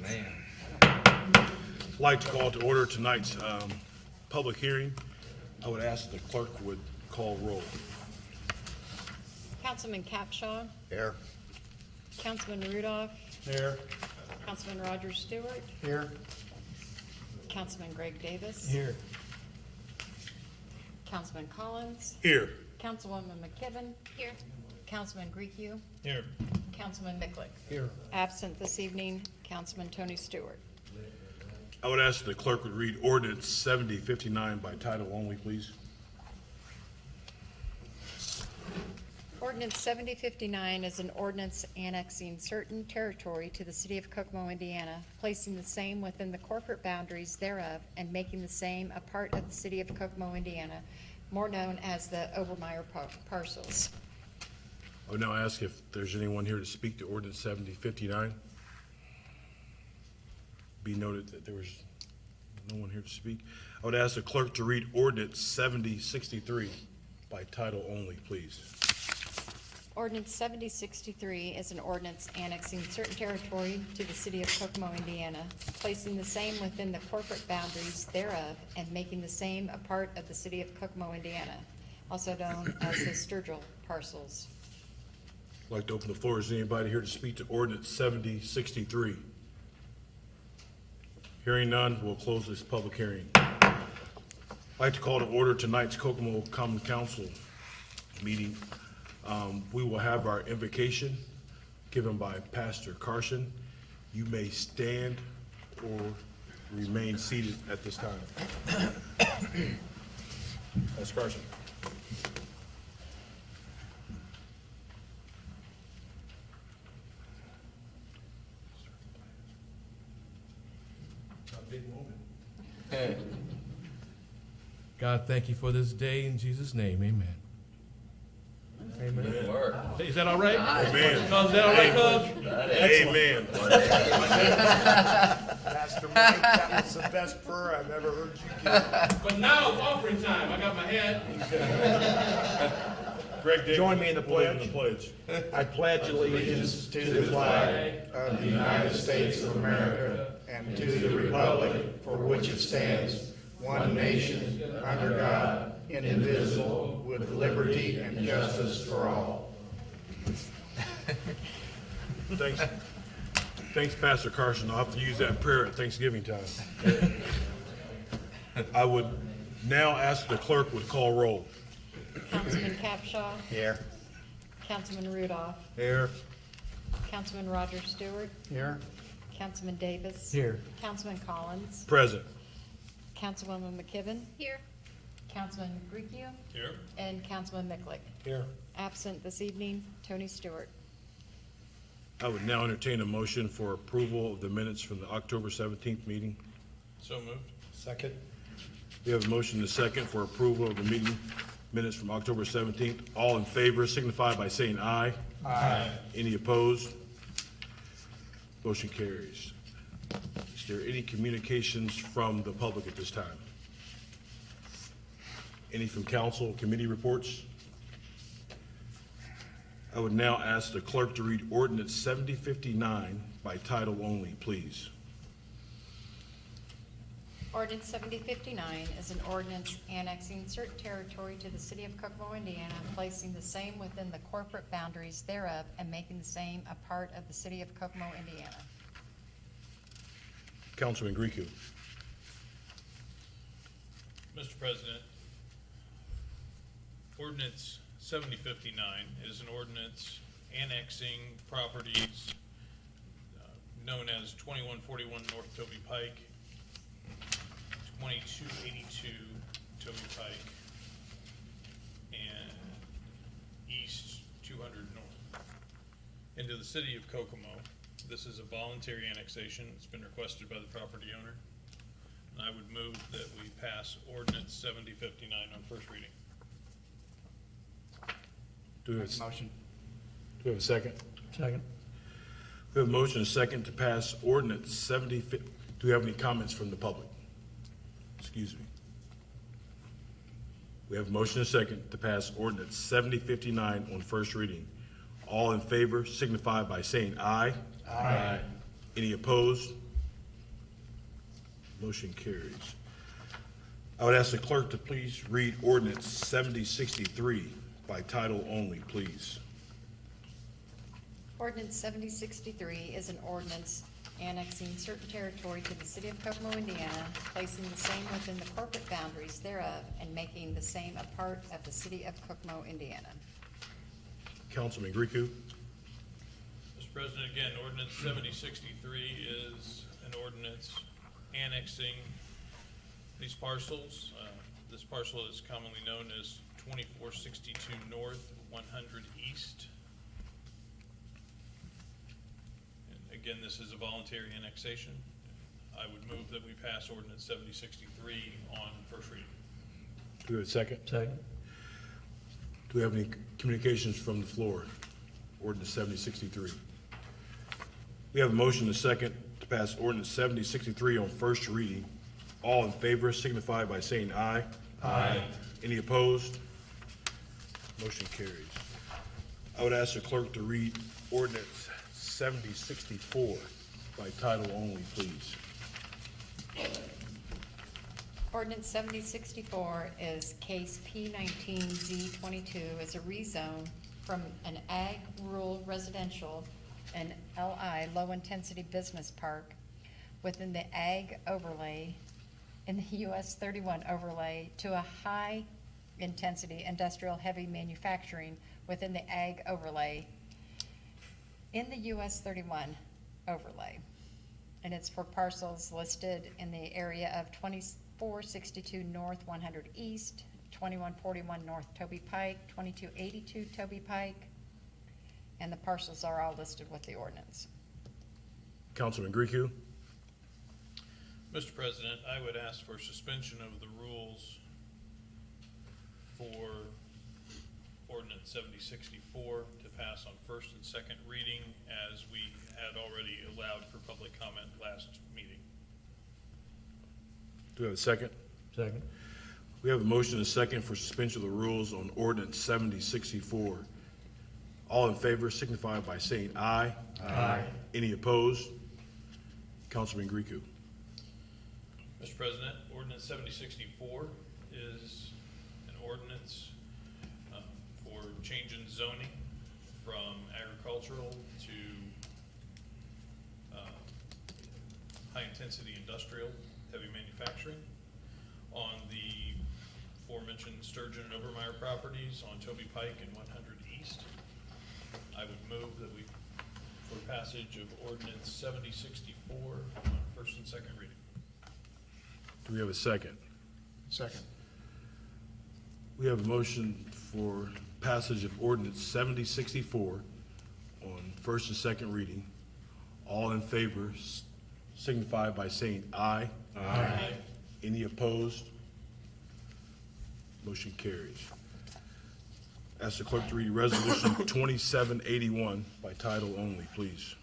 Man. I'd like to call to order tonight's public hearing. I would ask the clerk would call roll. Councilman Capshaw, Here. Councilman Rudolph, Here. Councilman Roger Stewart, Here. Councilman Greg Davis, Here. Councilman Collins, Here. Councilwoman McKibben. Here. Councilman Griecu, Here. Councilman Micklick. Here. Absent this evening, Councilman Tony Stewart. I would ask the clerk would read ordinance 7059 by title only, please. Ordinance 7059 is an ordinance annexing certain territory to the city of Kokomo, Indiana, placing the same within the corporate boundaries thereof, and making the same a part of the city of Kokomo, Indiana, more known as the Obermeyer parcels. I would now ask if there's anyone here to speak to ordinance 7059. Be noted that there was no one here to speak. I would ask the clerk to read ordinance 7063 by title only, please. Ordinance 7063 is an ordinance annexing certain territory to the city of Kokomo, Indiana, placing the same within the corporate boundaries thereof, and making the same a part of the city of Kokomo, Indiana, also known as the Sturgill parcels. I'd like to open the floor. Is anybody here to speak to ordinance 7063? Hearing none, we'll close this public hearing. I'd like to call to order tonight's Kokomo Common Council meeting. We will have our invocation given by Pastor Carson. You may stand or remain seated at this time. Pastor Carson. God, thank you for this day in Jesus' name, amen. Amen. Is that all right? Amen. Is that all right, cuz? Amen. Pastor Mike, that was the best prayer I've ever heard you give. But now it's offering time. I got my hat. Greg Dick. Join me in the will lead pledge. pledge. I pledge allegiance to the flag of the United States of America and to the republic for which it stands, one nation, under God, indivisible, with liberty and justice for all. Thanks, Pastor Carson. I'll have to use that prayer at Thanksgiving time. I would now ask the clerk would call roll. Councilman Capshaw, Here. Councilman Rudolph, Here. Councilman Roger Stewart, Here. Councilman Davis. Here. Councilman Collins, Present. Councilwoman McKibben. Here. Councilman Griecu. Here. And Councilman Micklick. Here. Absent this evening, Tony Stewart. I would now entertain a motion for approval of the minutes from the October 17th meeting. So moved. Second. We have a motion and a second for approval of the meeting minutes from October 17th. All in favor signify by saying aye. Aye. Any opposed? Motion carries. Is there any communications from the public at this time? Any from council, committee reports? I would now ask the clerk to read ordinance 7059 by title only, please. Ordinance 7059 is an ordinance annexing certain territory to the city of Kokomo, Indiana, placing the same within the corporate boundaries thereof, and making the same a part of the city of Kokomo, Indiana. Councilman Griecu. Mr. President, ordinance 7059 is an ordinance annexing properties known as 2141 North Toby Pike, 2282 Toby Pike, and East 200 North into the city of Kokomo. This is a voluntary annexation. It's been requested by the property owner. And I would move that we pass ordinance 7059 on first reading. Do we have, Motion. do we have a second? Second. We have a motion and a second to pass ordinance 70. Do we have any comments from the public? Excuse me. We have a motion and a second to pass ordinance 7059 on first reading. All in favor signify by saying aye. Aye. Any opposed? Motion carries. I would ask the clerk to please read ordinance 7063 by title only, please. Ordinance 7063 is an ordinance annexing certain territory to the city of Kokomo, Indiana, placing the same within the corporate boundaries thereof, and making the same a part of the city of Kokomo, Indiana. Councilman Grieco. Mr. President, again, ordinance 7063 is an ordinance annexing these parcels. This parcel is commonly known as 2462 North, 100 East. And again, this is a voluntary annexation. I would move that we pass ordinance 7063 on first reading. Do we have a second? Second. Do we have any communications from the floor? Ordinance 7063. We have a motion and a second to pass ordinance 7063 on first reading. All in favor signify by saying aye. Aye. Any opposed? Motion carries. I would ask the clerk to read ordinance 7064 by title only, please. Ordinance 7064 is case P19Z22, is a rezone from an ag rural residential and LI low-intensity business park within the ag overlay in the US 31 overlay to a high-intensity industrial heavy manufacturing within the ag overlay in the US 31 overlay. And it's for parcels listed in the area of 2462 North 100 East, 2141 North Toby Pike, 2282 Toby Pike, and the parcels are all listed with the ordinance. Councilman Grieco. Mr. President, I would ask for suspension of the rules for ordinance 7064 to pass on first and second reading, as we had already allowed for public comment last meeting. Do we have a second? Second. We have a motion and a second for suspension of the rules on ordinance 7064. All in favor signify by saying aye. Aye. Any opposed? Councilman Grieco. Mr. President, ordinance 7064 is an ordinance for change in zoning from agricultural to high-intensity industrial heavy manufacturing on the aforementioned Sturgeon and Obermeyer properties on Toby Pike and 100 East. I would move that we, for passage of ordinance 7064 on first and second reading. Do we have a second? Second. We have a motion for passage of ordinance 7064 on first and second reading. All in favor signify by saying aye. Aye. Any opposed? Motion carries. Ask the clerk to read resolution 2781 by title only, please.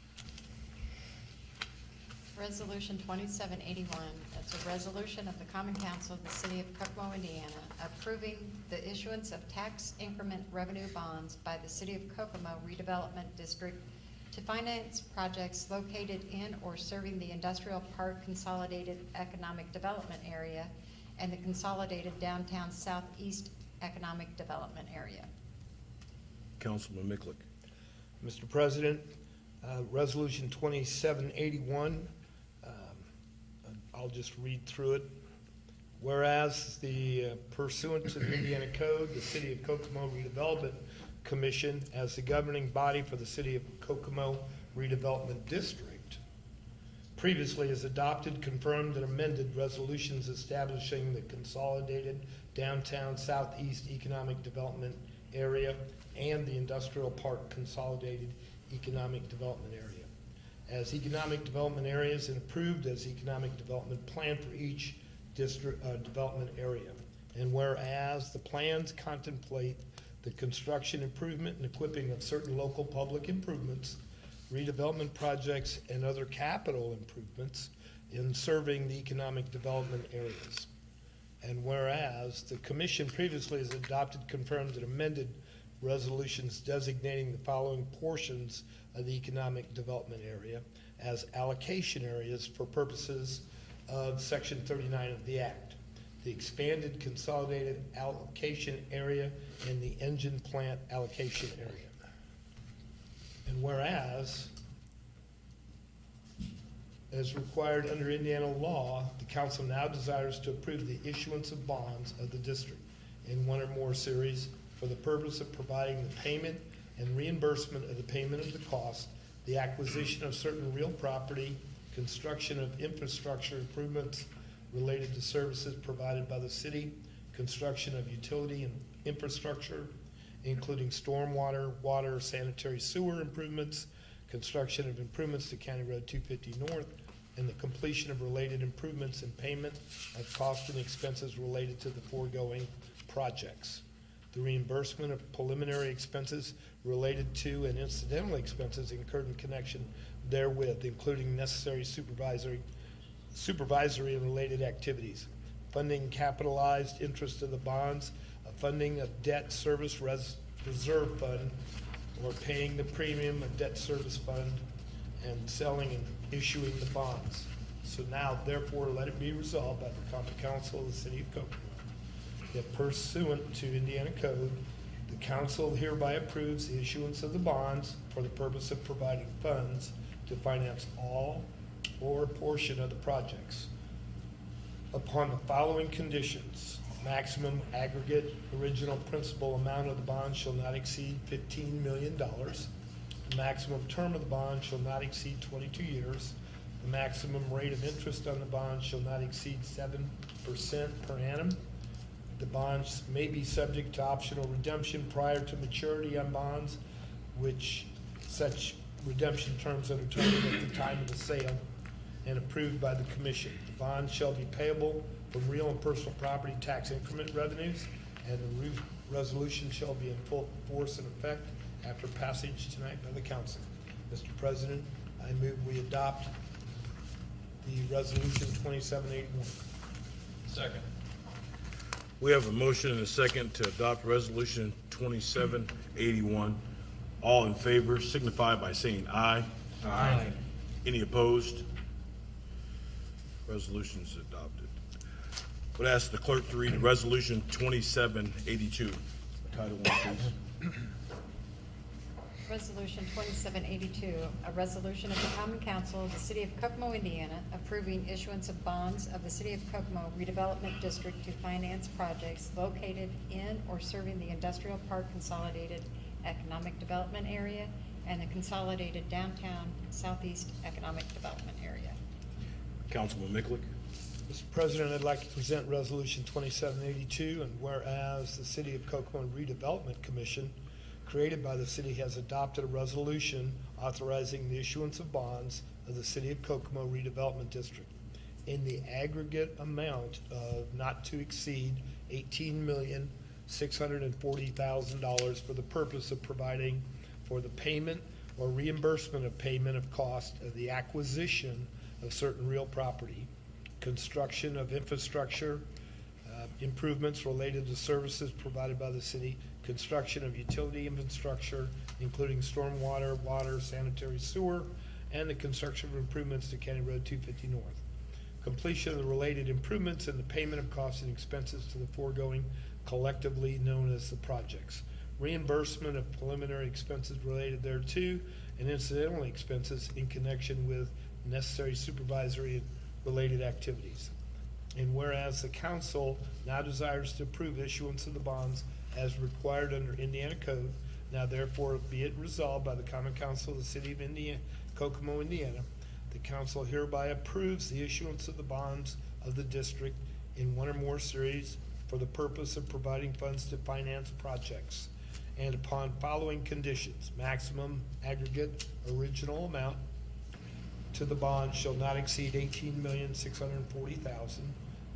Resolution 2781, that's a resolution of the Common Council of the City of Kokomo, Indiana, approving the issuance of tax increment revenue bonds by the City of Kokomo Redevelopment District to finance projects located in or serving the Industrial Park Consolidated Economic Development Area and the Consolidated Downtown Southeast Economic Development Area. Councilman Miklick. Mr. President, Resolution 2781, I'll just read through it. Whereas the pursuant to the Indiana Code, the City of Kokomo Redevelopment Commission, as the governing body for the City of Kokomo Redevelopment District, previously has adopted, confirmed, and amended resolutions establishing the Consolidated Downtown Southeast Economic Development Area and the Industrial Park Consolidated Economic Development Area as economic development areas and approved as economic development plan for each district development area. And whereas the plans contemplate the construction, improvement, and equipping of certain local public improvements, redevelopment projects, and other capital improvements in serving the economic development areas. And whereas the commission previously has adopted, confirmed, and amended resolutions designating the following portions of the economic development area as allocation areas for purposes of Section 39 of the Act, the expanded consolidated allocation area and the engine plant allocation area. And whereas, as required under Indiana law, the council now desires to approve the issuance of bonds of the district in one or more series for the purpose of providing the payment and reimbursement of the payment of the cost, the acquisition of certain real property, construction of infrastructure improvements related to services provided by the city, construction of utility and infrastructure, including stormwater, water, sanitary sewer improvements, construction of improvements to County Road 250 North, and the completion of related improvements and payment of costs and expenses related to the foregoing projects. The reimbursement of preliminary expenses related to and incidental expenses incurred in connection therewith, including necessary supervisory and related activities. Funding capitalized interest of the bonds, a funding of debt service reserve fund, or paying the premium of debt service fund, and selling and issuing the bonds. So now, therefore, let it be resolved by the Common Council of the City of Kokomo that pursuant to Indiana Code, the council hereby approves the issuance of the bonds for the purpose of providing funds to finance all or a portion of the projects upon the following conditions. Maximum aggregate original principal amount of the bond shall not exceed $15 million. The maximum term of the bond shall not exceed 22 years. The maximum rate of interest on the bond shall not exceed 7% per annum. The bonds may be subject to optional redemption prior to maturity on bonds, which such redemption terms are determined at the time of the sale and approved by the commission. The bond shall be payable from real and personal property tax increment revenues, and the resolution shall be in full force and effect after passage tonight by the council. Mr. President, I move we adopt the resolution 2781. Second. We have a motion and a second to adopt resolution 2781. All in favor signify by saying aye. Aye. Any opposed? Resolution is adopted. Would ask the clerk to read resolution 2782. Title one, please. Resolution 2782, a resolution of the Common Council of the City of Kokomo, Indiana, approving issuance of bonds of the City of Kokomo redevelopment district to finance projects located in or serving the Industrial Park Consolidated Economic Development Area and the Consolidated Downtown Southeast Economic Development Area. Councilman Miklick. Mr. President, I'd like to present Resolution 2782, and whereas the City of Kokomo Redevelopment Commission, created by the city, has adopted a resolution authorizing the issuance of bonds of the City of Kokomo Redevelopment District in the aggregate amount of not to exceed $18,640,000 for the purpose of providing for the payment or reimbursement of payment of cost of the acquisition of certain real property, construction of infrastructure, improvements related to services provided by the city, construction of utility infrastructure, including stormwater, water, sanitary sewer, and the construction of improvements to County Road 250 North. Completion of the related improvements and the payment of costs and expenses to the foregoing, collectively known as the projects. Reimbursement of preliminary expenses related thereto and incidental expenses in connection with necessary supervisory and related activities. And whereas the council now desires to approve issuance of the bonds as required under Indiana Code, now therefore be it resolved by the Common Council of the City of Kokomo, Indiana, the council hereby approves the issuance of the bonds of the district in one or more series for the purpose of providing funds to finance projects, and upon following conditions: maximum aggregate original amount to the bond shall not exceed $18,640,000.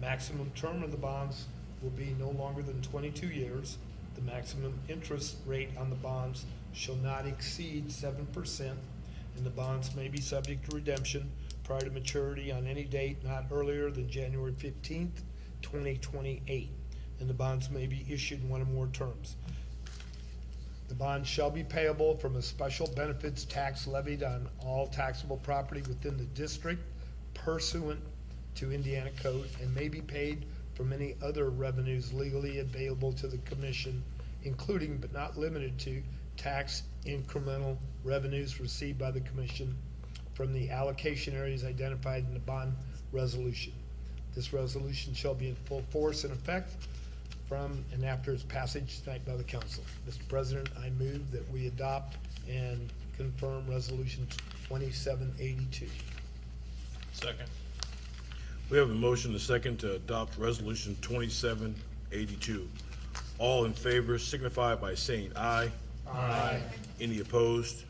Maximum term of the bonds will be no longer than 22 years. The maximum interest rate on the bonds shall not exceed 7%, and the bonds may be subject to redemption prior to maturity on any date not earlier than January 15th, 2028, and the bonds may be issued in one or more terms. The bond shall be payable from a special benefits tax levied on all taxable property within the district pursuant to Indiana code and may be paid from any other revenues legally available to the commission, including but not limited to tax incremental revenues received by the commission from the allocation areas identified in the bond resolution. This resolution shall be in full force and effect from and after its passage tonight by the council. Mr. President, I move that we adopt and confirm Resolution 2782. Second. We have a motion, a second, to adopt Resolution 2782. All in favor signify by saying aye. Aye. Any opposed?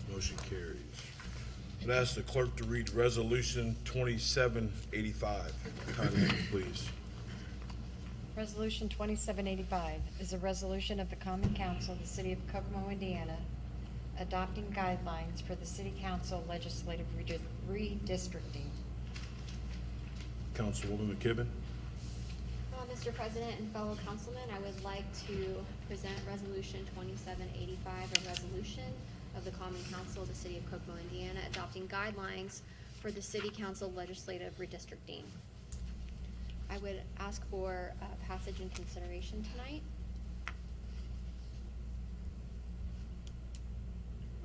Motion carries. I'd ask the clerk to read Resolution 2785. Kindly, please. Resolution 2785 is a resolution of the Common Council of the City of Kokomo, Indiana, adopting guidelines for the City Council legislative redistricting. Councilwoman McKibben. Mr. President and fellow councilmen, I would like to present Resolution 2785, a resolution of the Common Council of the City of Kokomo, Indiana, adopting guidelines for the City Council legislative redistricting. I would ask for passage and consideration tonight.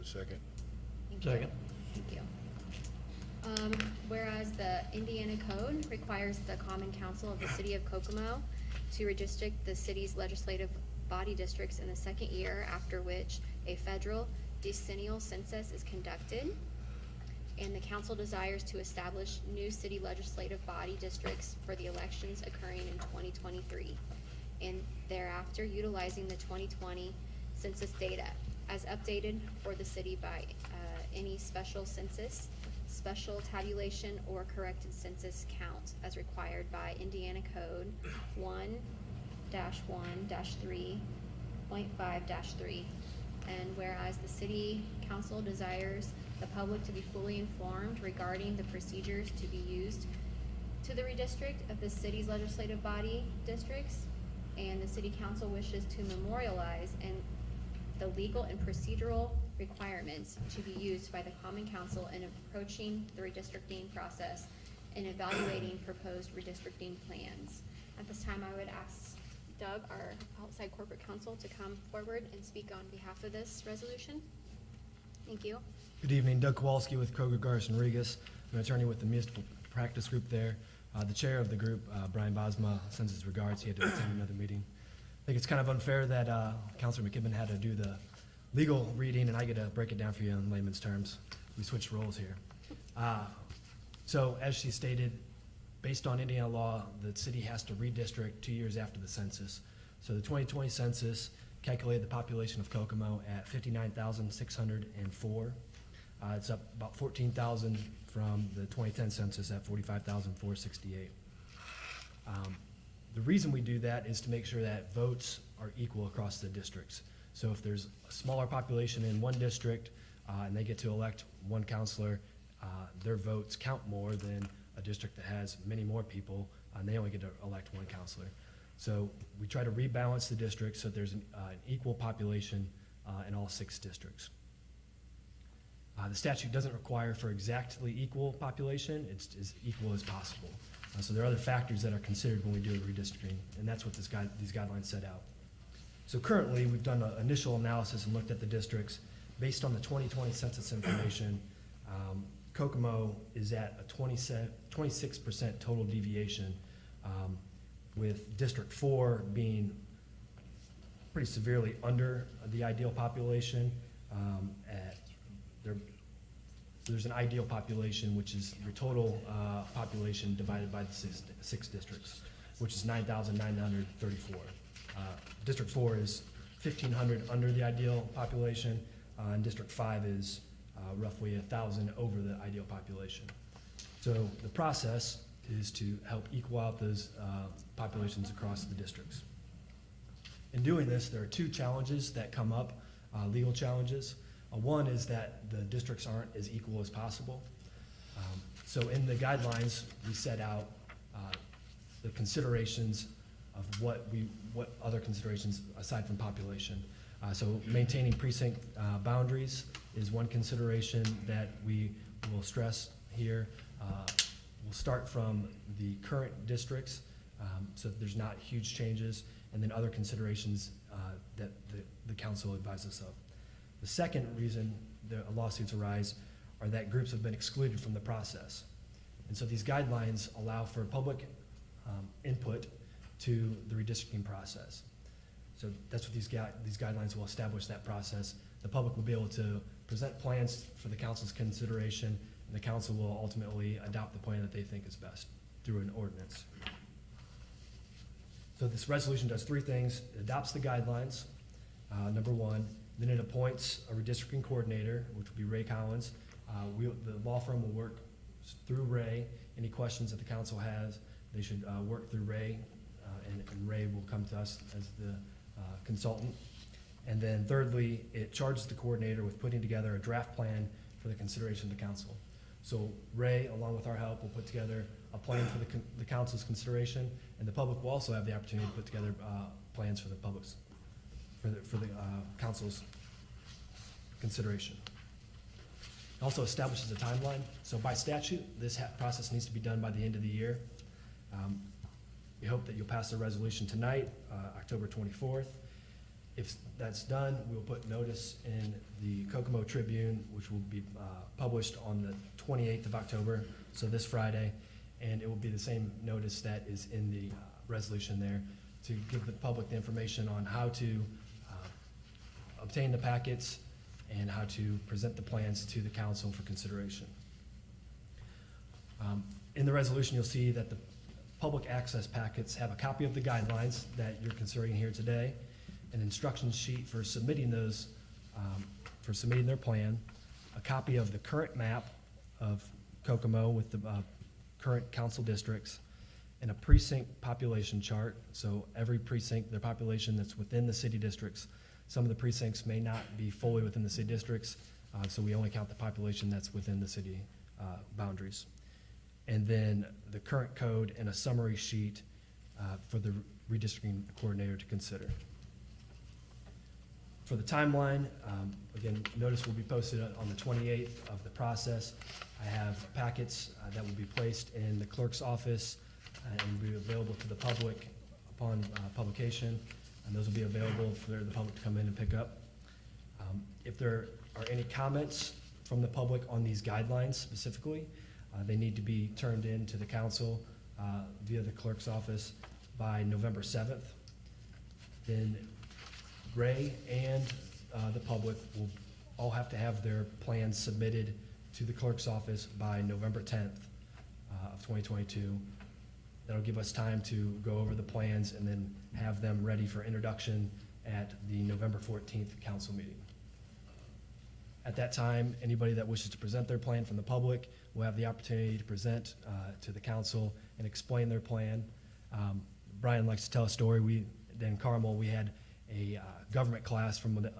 A second. Thank you. Thank you. Whereas the Indiana Code requires the Common Council of the City of Kokomo to redistrict the city's legislative body districts in the second year, after which a federal decennial census is conducted, and the council desires to establish new city legislative body districts for the elections occurring in 2023, and thereafter utilizing the 2020 census data as updated for the city by any special census, special tabulation, or corrected census count as required by Indiana Code 1-1-3.5-3. And whereas the city council desires the public to be fully informed regarding the procedures to be used to the redistrict of the city's legislative body districts, and the city council wishes to memorialize and the legal and procedural requirements to be used by the Common Council in approaching the redistricting process and evaluating proposed redistricting plans. At this time, I would ask Doug, our outside corporate counsel, to come forward and speak on behalf of this resolution. Thank you. Good evening, Doug Kowalski with Kroger Garrison Regis. I'm an attorney with the municipal practice group there. The chair of the group, Brian Bosma, sends his regards. He had to attend another meeting. I think it's kind of unfair that Councilor McKibben had to do the legal reading and I get to break it down for you in layman's terms. We switched roles here. So as she stated, based on Indiana law, the city has to redistrict 2 years after the census. So the 2020 census calculated the population of Kokomo at 59,604. It's up about 14,000 from the 2010 census at 45,468. The reason we do that is to make sure that votes are equal across the districts. So if there's a smaller population in one district and they get to elect one counselor, their votes count more than a district that has many more people and they only get to elect one counselor. So we try to rebalance the districts so there's an equal population in all 6 districts. The statute doesn't require for exactly equal population, it's as equal as possible. So there are other factors that are considered when we do redistricting, and that's what these guidelines set out. So currently, we've done an initial analysis and looked at the districts. Based on the 2020 census information, Kokomo is at a 26% total deviation, with District 4 being pretty severely under the ideal population. There's an ideal population, which is your total population divided by the six districts, which is 9,934. District 4 is 1,500 under the ideal population, and District 5 is roughly 1,000 over the ideal population. So the process is to help equal out those populations across the districts. In doing this, there are 2 challenges that come up, legal challenges. One is that the districts aren't as equal as possible. So in the guidelines, we set out the considerations of what other considerations aside from population. So maintaining precinct boundaries is one consideration that we will stress here. we'll start from the current districts, so that there's not huge changes, and then other considerations that the council advises us of. The second reason the lawsuits arise are that groups have been excluded from the process. And so these guidelines allow for public input to the redistricting process. So that's what these guidelines will establish, that process. The public will be able to present plans for the council's consideration, and the council will ultimately adopt the plan that they think is best through an ordinance. So this resolution does three things. It adopts the guidelines, number one. Then it appoints a redistricting coordinator, which will be Ray Collins. The law firm will work through Ray. Any questions that the council has, they should work through Ray, and Ray will come to us as the consultant. And then thirdly, it charges the coordinator with putting together a draft plan for the consideration of the council. So Ray, along with our help, will put together a plan for the council's consideration, and the public will also have the opportunity to put together plans for the public's, for the council's consideration. It also establishes a timeline. So by statute, this process needs to be done by the end of the year. We hope that you'll pass the resolution tonight, October 24th. If that's done, we'll put notice in the Kokomo Tribune, which will be published on the 28th of October, so this Friday, and it will be the same notice that is in the resolution there to give the public the information on how to obtain the packets and how to present the plans to the council for consideration. In the resolution, you'll see that the public access packets have a copy of the guidelines that you're considering here today, an instruction sheet for submitting those, for submitting their plan, a copy of the current map of Kokomo with the current council districts, and a precinct population chart. So every precinct, the population that's within the city districts. Some of the precincts may not be fully within the city districts, so we only count the population that's within the city boundaries. And then the current code and a summary sheet for the redistricting coordinator to consider. For the timeline, again, notice will be posted on the 28th of the process. I have packets that will be placed in the clerk's office and be available to the public upon publication, and those will be available for the public to come in and pick up. If there are any comments from the public on these guidelines specifically, they need to be turned in to the council via the clerk's office by November 7th. Then Ray and the public will all have to have their plans submitted to the clerk's office by November 10th of 2022. That'll give us time to go over the plans and then have them ready for introduction at the November 14th council meeting. At that time, anybody that wishes to present their plan from the public will have the opportunity to present to the council and explain their plan. Brian likes to tell a story. In Carmel, we had a government class from the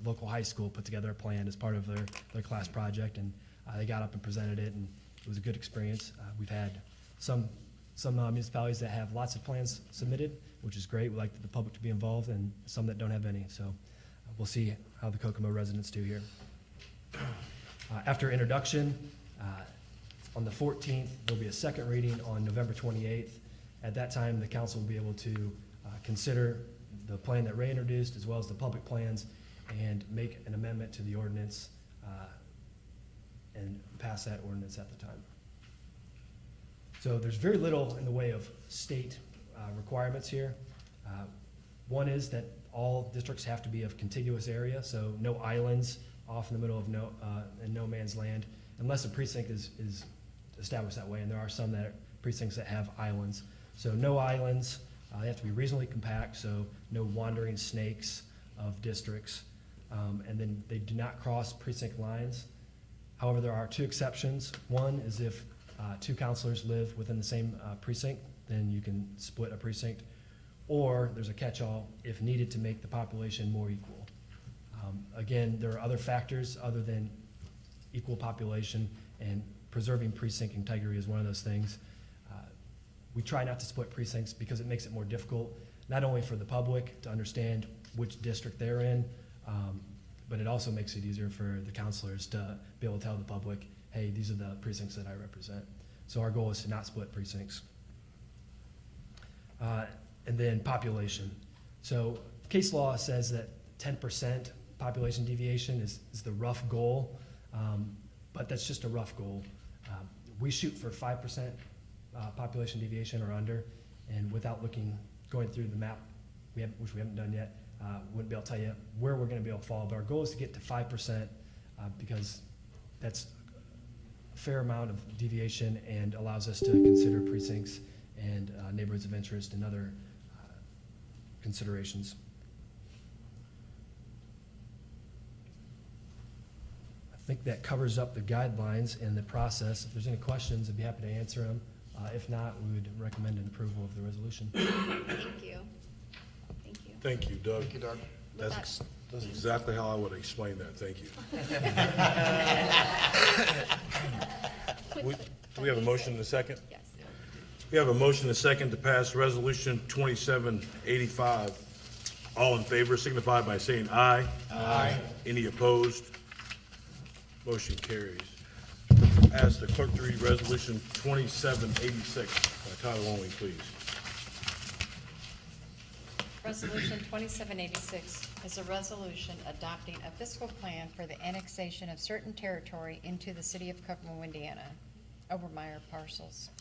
local high school put together a plan as part of their class project, and they got up and presented it, and it was a good experience. We've had some municipalities that have lots of plans submitted, which is great. We like the public to be involved, and some that don't have any. So we'll see how the Kokomo residents do here. After introduction, on the 14th, there'll be a second reading on November 28th. At that time, the council will be able to consider the plan that Ray introduced, as well as the public plans, and make an amendment to the ordinance and pass that ordinance at the time. So there's very little in the way of state requirements here. One is that all districts have to be of contiguous area, so no islands off in the middle of no man's land, unless a precinct is established that way, and there are some precincts that have islands. So no islands, they have to be reasonably compact, so no wandering snakes of districts, and then they do not cross precinct lines. However, there are two exceptions. One is if two counselors live within the same precinct, then you can split a precinct, or there's a catch-all if needed to make the population more equal. Again, there are other factors other than equal population, and preserving precinct integrity is one of those things. We try not to split precincts because it makes it more difficult, not only for the public to understand which district they're in, but it also makes it easier for the counselors to be able to tell the public, hey, these are the precincts that I represent. So our goal is to not split precincts. And then population. So case law says that 10% population deviation is the rough goal, but that's just a rough goal. We shoot for 5% population deviation or under, and without going through the map, which we haven't done yet, wouldn't be able to tell you where we're gonna be able to fall, but our goal is to get to 5%, because that's a fair amount of deviation and allows us to consider precincts and neighborhoods of interest and other considerations. I think that covers up the guidelines and the process. If there's any questions, I'd be happy to answer them. If not, we would recommend an approval of the resolution. Thank you. Thank you. Thank you, Doug. Thank you, Doug. That's exactly how I would explain that, thank you. Do we have a motion and a second? Yes. We have a motion and a second to pass Resolution 2785. All in favor signify by saying aye. Aye. Any opposed? Motion carries. Ask the clerk to read Resolution 2786 by title only, please. Resolution 2786 is a resolution adopting a fiscal plan for the annexation of certain territory into the city of Kokomo, Indiana, Obermeyer parcels.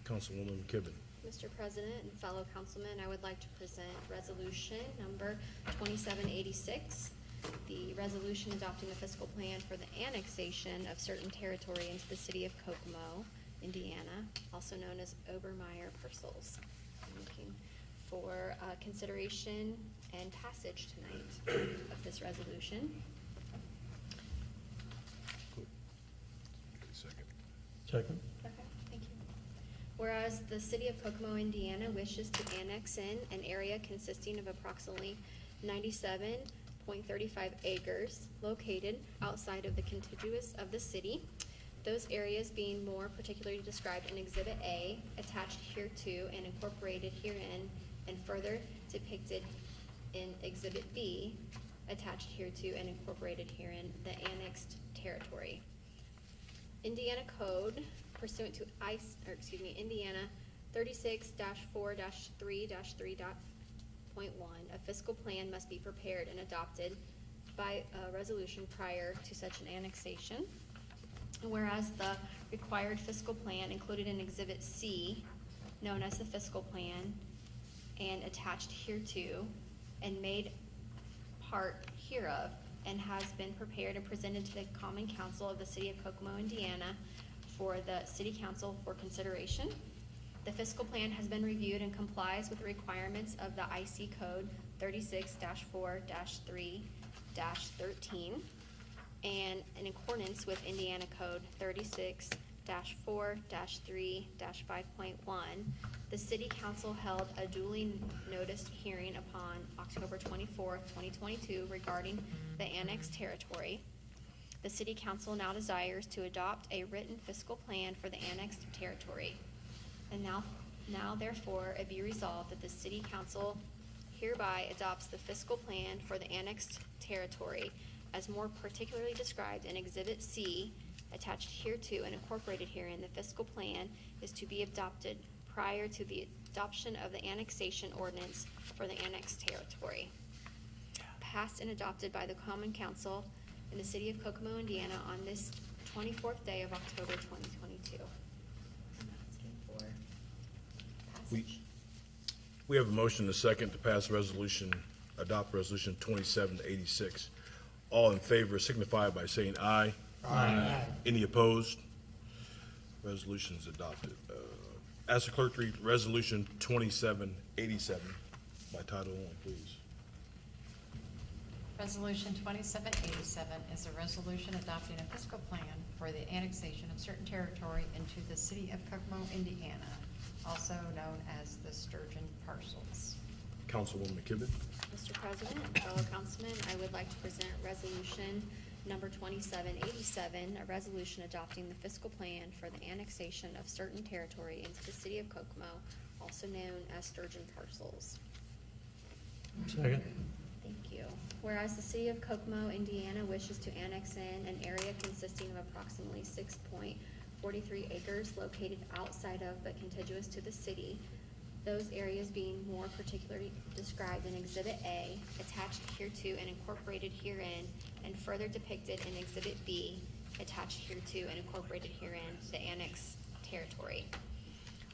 Councilwoman McKibben. Mr. President and fellow councilmen, I would like to present resolution number 2786. The resolution adopting the fiscal plan for the annexation of certain territory into the city of Kokomo, Indiana, also known as Obermeyer parcels. I'm looking for consideration and passage tonight of this resolution. Second. Okay, thank you. Whereas the city of Kokomo, Indiana wishes to annex in an area consisting of approximately 97.35 acres located outside of the contiguous of the city, those areas being more particularly described in Exhibit A, attached hereto and incorporated herein, and further depicted in Exhibit B, attached hereto and incorporated herein, the annexed territory. Indiana Code pursuant to Indiana 36-4-3-3.1, a fiscal plan must be prepared and adopted by a resolution prior to such an annexation. And whereas the required fiscal plan included in Exhibit C, known as the fiscal plan, and attached hereto, and made part hereof, and has been prepared and presented to the Common Council of the City of Kokomo, Indiana, for the City Council for consideration. The fiscal plan has been reviewed and complies with the requirements of the IC Code 36-4-3-13, and in accordance with Indiana Code 36-4-3-5.1, the City Council held a duly noticed hearing upon October 24th, 2022 regarding the annexed territory. The City Council now desires to adopt a written fiscal plan for the annexed territory. And now therefore it be resolved that the City Council hereby adopts the fiscal plan for the annexed territory as more particularly described in Exhibit C, attached hereto and incorporated herein. The fiscal plan is to be adopted prior to the adoption of the annexation ordinance for the annexed territory, passed and adopted by the Common Council in the City of Kokomo, Indiana on this 24th day of October 2022. I'm asking for passage. We have a motion and a second to pass adopt resolution 2786. All in favor signify by saying aye. Aye. Any opposed? Resolution is adopted. Ask the clerk to read resolution 2787 by title only, please. Resolution 2787 is a resolution adopting a fiscal plan for the annexation of certain territory into the city of Kokomo, Indiana, also known as the Sturgeon parcels. Councilwoman McKibben. Mr. President, fellow councilmen, I would like to present resolution number 2787, a resolution adopting the fiscal plan for the annexation of certain territory into the city of Kokomo, also known as Sturgeon parcels. Second. Thank you. Whereas the city of Kokomo, Indiana wishes to annex in an area consisting of approximately 43 acres located outside of but contiguous to the city, those areas being more particularly described in Exhibit A, attached hereto and incorporated herein, and further depicted in Exhibit B, attached hereto and incorporated herein, the annexed territory.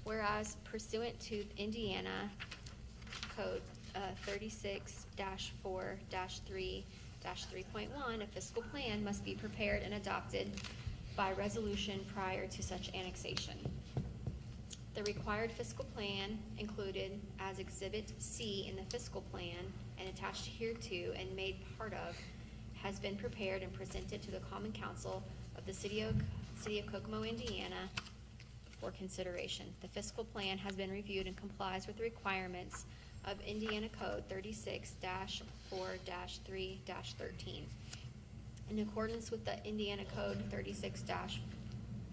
Whereas pursuant to Indiana Code 36-4-3-3.1, a fiscal plan must be prepared and adopted by resolution prior to such annexation. The required fiscal plan included as Exhibit C in the fiscal plan and attached hereto and made part of has been prepared and presented to the Common Council of the City of Kokomo, Indiana for consideration. The fiscal plan has been reviewed and complies with the requirements of Indiana Code 36-4-3-13. In accordance with the Indiana Code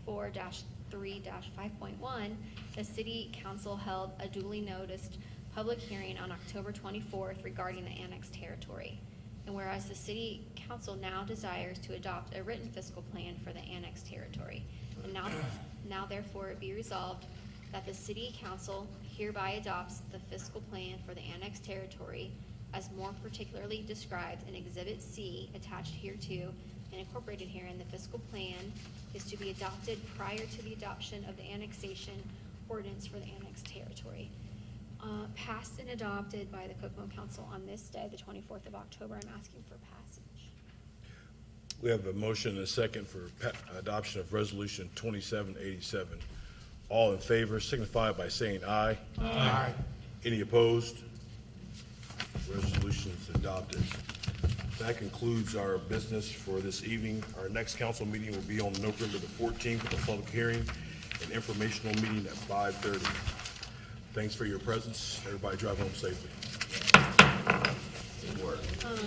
36-4-3-5.1, the City Council held a duly noticed public hearing on October 24th regarding the annexed territory. And whereas the City Council now desires to adopt a written fiscal plan for the annexed territory, and now therefore it be resolved that the City Council hereby adopts the fiscal plan for the annexed territory as more particularly described in Exhibit C attached hereto and incorporated herein. The fiscal plan is to be adopted prior to the adoption of the annexation ordinance for the annexed territory. Passed and adopted by the Kokomo Council on this day, the 24th of October. I'm asking for passage. We have a motion and a second for adoption of Resolution 2787. All in favor signify by saying aye. Aye. Any opposed? Resolution is adopted. That concludes our business for this evening. Our next council meeting will be on November the 14th with a public hearing and informational meeting at 5:30. Thanks for your presence. Everybody drive home safely. Um,